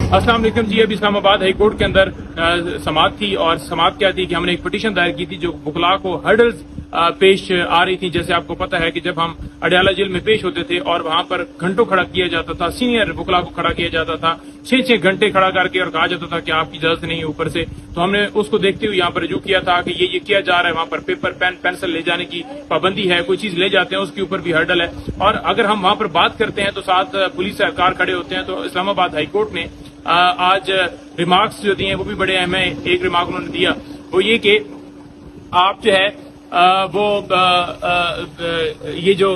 अस्सलाम वालेकुम जी। अभी इस्लामाबाद हाई कोर्ट के अंदर समाअत थी और समाअत क्या थी कि हमने एक पिटीशन दायर की थी जो वकला को हर्डल्स पेश आ रही थी। जैसे आपको पता है कि जब हम अडयाला जेल में पेश होते थे और वहां पर घंटों खड़ा किया जाता था, सीनियर वकला को खड़ा किया जाता था, 6-6 घंटे खड़ा करके और कहा जाता था कि आपकी इजाजत नहीं है ऊपर से। तो हमने उसको देखते हुए यहाँ पर रजू किया था कि ये किया जा रहा है। वहां पर पेपर पेन पेंसिल ले जाने की पाबंदी है, कोई चीज ले जाते हैं उसके ऊपर भी हर्डल है। और अगर हम वहां पर बात करते हैं तो साथ पुलिस एहलकार खड़े होते हैं। तो इस्लामाबाद हाई कोर्ट ने आज रिमार्क्स जो दिए वो भी बड़े अहम है। एक रिमार्क उन्होंने दिया वो ये कि आप जो है ये जो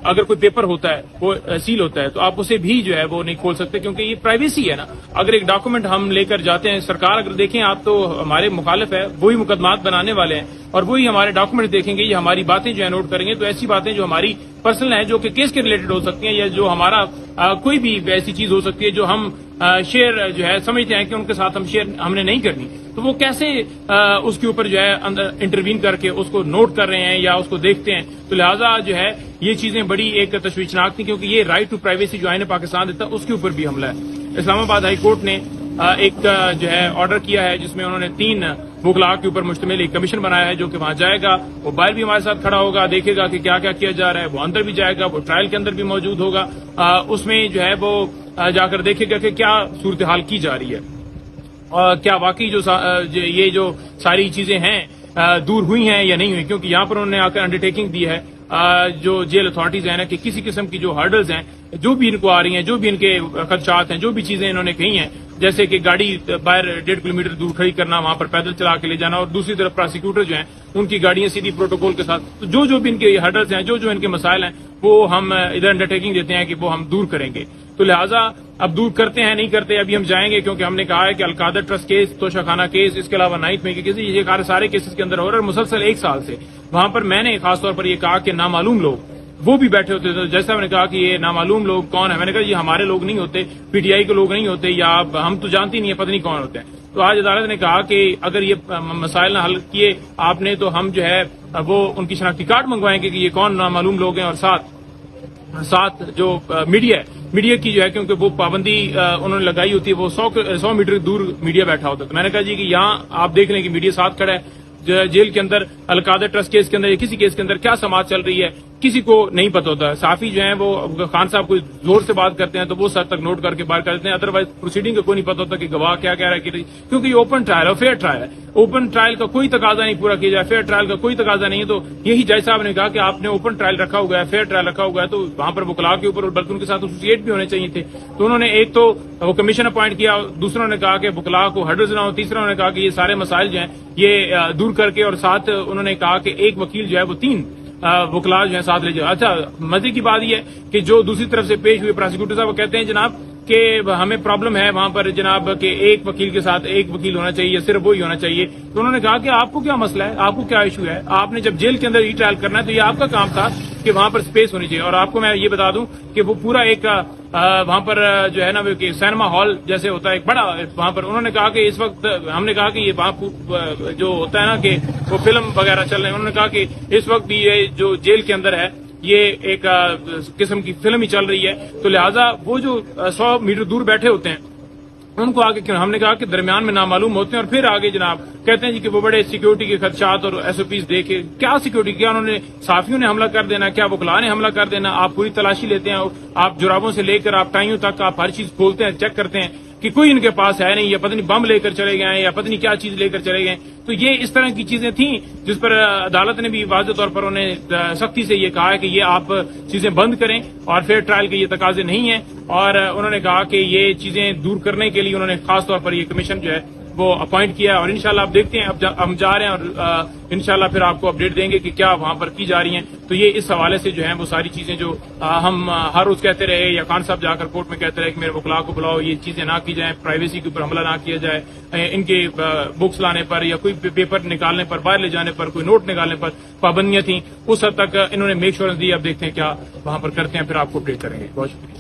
अगर कोई पेपर होता है वो सील होता है तो आप उसे भी जो है वो नहीं खोल सकते, क्योंकि ये प्राइवेसी है ना। अगर एक डॉक्यूमेंट हम लेकर जाते हैं, सरकार अगर देखें आप तो हमारे मुखालिफ है, वही मुकदमात बनाने वाले हैं और वही हमारे डॉक्यूमेंट देखेंगे, ये हमारी बातें जो है नोट करेंगे। तो ऐसी बातें जो हमारी पर्सनल है, जो कि केस के रिलेटेड हो सकती हैं या जो हमारा कोई भी ऐसी चीज हो सकती है जो हम शेयर जो है समझते हैं कि उनके साथ हम शेयर हमने नहीं करनी, तो वो कैसे उसके ऊपर जो है अंदर इंटरवीन करके उसको नोट कर रहे हैं या उसको देखते हैं। तो लिहाजा जो है ये चीजें बड़ी एक तशवीशनाक थी, क्योंकि ये राइट टू प्राइवेसी जो आईन पाकिस्तान देता है उसके ऊपर भी हमला है। इस्लामाबाद हाई कोर्ट ने एक जो है ऑर्डर किया है जिसमें उन्होंने 3 वकला के ऊपर मुश्तमिल एक कमीशन बनाया है जो कि वहां जाएगा, वो बाहर भी हमारे साथ खड़ा होगा, देखेगा कि क्या क्या किया जा रहा है, वो अंदर भी जाएगा, वो ट्रायल के अंदर भी मौजूद होगा, उसमें जो है वो जाकर देखेगा कि क्या सूरत हाल की जा रही है और क्या वाकई ये जो सारी चीजें हैं दूर हुई हैं या नहीं हुई। क्योंकि यहाँ पर उन्होंने आकर अंडरटेकिंग दी है जो जेल अथॉरिटीज है ना कि किसी किस्म की जो हर्डल्स हैं जो भी इनको आ रही हैं, जो भी इनके खदशात हैं, जो भी चीजें इन्होंने कही हैं, जैसे कि गाड़ी बाहर 1.5 किलोमीटर दूर खड़ी करना, वहां पर पैदल चला के ले जाना और दूसरी तरफ प्रोसिक्यूटर जो हैं उनकी गाड़ियां सीधी प्रोटोकॉल के साथ, तो जो भी इनके हर्डल्स हैं, जो इनके मसाइल हैं वो हम इधर अंडरटेकिंग देते हैं कि वो हम दूर करेंगे। तो लिहाजा अब दूर करते हैं नहीं करते अभी हम जाएंगे, क्योंकि हमने कहा है कि Al-Qadir trust case, Toshakhana case, इसके अलावा नाइट में केस, ये सारे केसेस के अंदर हो रहा है मुसलसल 1 साल से। वहां पर मैंने खासतौर पर यह कहा कि नामालूम लोग वो भी बैठे होते थे। जैसा मैंने कहा कि ये नामालूम लोग कौन है, मैंने कहा ये हमारे लोग नहीं होते, पीटीआई के लोग नहीं होते, या हम तो जानते ही नहीं है, पता नहीं कौन होते हैं। तो आज अदालत ने कहा कि अगर ये मसाइल ना हल किए आपने तो हम जो है वो उनकी शनाख्ती कार्ड मंगवाएंगे कि ये कौन नामालूम लोग हैं। और साथ जो मीडिया की जो है, क्योंकि वो पाबंदी उन्होंने लगाई होती है, वो 100 मीटर दूर मीडिया बैठा होता है। तो मैंने कहा जी कि यहाँ आप देख लें कि मीडिया साथ खड़ा है। जेल के अंदर अलकादर ट्रस्ट केस के अंदर या किसी केस के अंदर क्या समाज चल रही है किसी को नहीं पता होता। साफी जो है वो खान साहब कोई जोर से बात करते हैं तो वो सर तक नोट करके बात कर देते हैं, अदरवाइज प्रोसीडिंग का कोई नहीं पता होता कि गवाह क्या कह रहा है, क्योंकि ये ओपन ट्रायल है, फेयर ट्रायल है। ओपन ट्रायल का कोई तकाजा नहीं पूरा किया जाए, फेयर ट्रायल का कोई तकाजा नहीं है। तो यही जज साहब ने कहा कि आपने ओपन ट्रायल रखा हुआ है, फेयर ट्रायल रखा हुआ है, तो वहां पर वकला के ऊपर बल्कि उनके साथ एसोसिएट भी होने चाहिए थे। तो उन्होंने एक तो वो कमीशन अपॉइंट किया, दूसरों ने कहा कि वकला को हर्डल्स ना हो, तीसरा उन्होंने कहा कि ये सारे मसाइल जो हैं ये दूर करके, और साथ उन्होंने कहा कि एक वकील जो है वो 3 वकला जो है साथ ले जाए। अच्छा, मजे की बात यह है कि जो दूसरी तरफ से पेश हुए प्रोसिक्यूटर साहब वो कहते हैं जनाब कि हमें प्रॉब्लम है वहां पर जनाब कि एक वकील के साथ एक वकील होना चाहिए या सिर्फ वही होना चाहिए। तो उन्होंने कहा कि आपको क्या मसला है, आपको क्या इशू है, आपने जब जेल के अंदर ई ट्रायल करना है तो ये आपका काम था कि वहां पर स्पेस होनी चाहिए। और आपको मैं ये बता दूं कि वो पूरा एक वहां पर जो है ना कि सिनेमा हॉल जैसे होता है एक बड़ा, वहां पर उन्होंने कहा कि इस वक्त हमने कहा कि ये वहां जो होता है ना कि वो फिल्म वगैरह चल रहे हैं, उन्होंने कहा कि इस वक्त भी ये जो जेल के अंदर है ये एक किस्म की फिल्म ही चल रही है। तो लिहाजा वो जो 100 मीटर दूर बैठे होते हैं उनको आगे क्यों, हमने कहा कि दरमियान में नामालूम होते हैं और फिर आगे जनाब कहते हैं जी कि वो बड़े सिक्योरिटी के खदशात और एसओपीज देखे, क्या सिक्योरिटी, क्या उन्होंने साफियों ने हमला कर देना, क्या वकला ने हमला कर देना। आप पूरी तलाशी लेते हैं, आप जुराबों से लेकर आप टाइयों तक आप हर चीज खोलते हैं, चेक करते हैं कि कोई इनके पास है नहीं, या पता नहीं बम लेकर चले गए हैं या पता नहीं क्या चीज लेकर चले गए। तो ये इस तरह की चीजें थी जिस पर अदालत ने भी वाज़ेह तौर पर उन्हें सख्ती से ये कहा है कि ये आप चीजें बंद करें और फेयर ट्रायल के ये तकाजे नहीं है। और उन्होंने कहा कि ये चीजें दूर करने के लिए उन्होंने खासतौर पर ये कमीशन जो है वो अपॉइंट किया है। और इंशाल्लाह आप देखते हैं, अब हम जा रहे हैं और इंशाल्लाह फिर आपको अपडेट देंगे कि क्या वहां पर की जा रही हैं। तो ये इस हवाले से जो है वो सारी चीजें जो हम हर रोज कहते रहे या खान साहब जाकर कोर्ट में कहते रहे कि मेरे वकला को बुलाओ, ये चीजें ना की जाए, प्राइवेसी के ऊपर हमला ना किया जाए, इनके बुक्स लाने पर या कोई पेपर निकालने पर, बाहर ले जाने पर, कोई नोट निकालने पर पाबंदियां थी, उस हद तक इन्होंने मेक श्योरेंस दी। अब देखते हैं क्या वहां पर करते हैं, फिर आपको अपडेट करेंगे। बहुत शुक्रिया।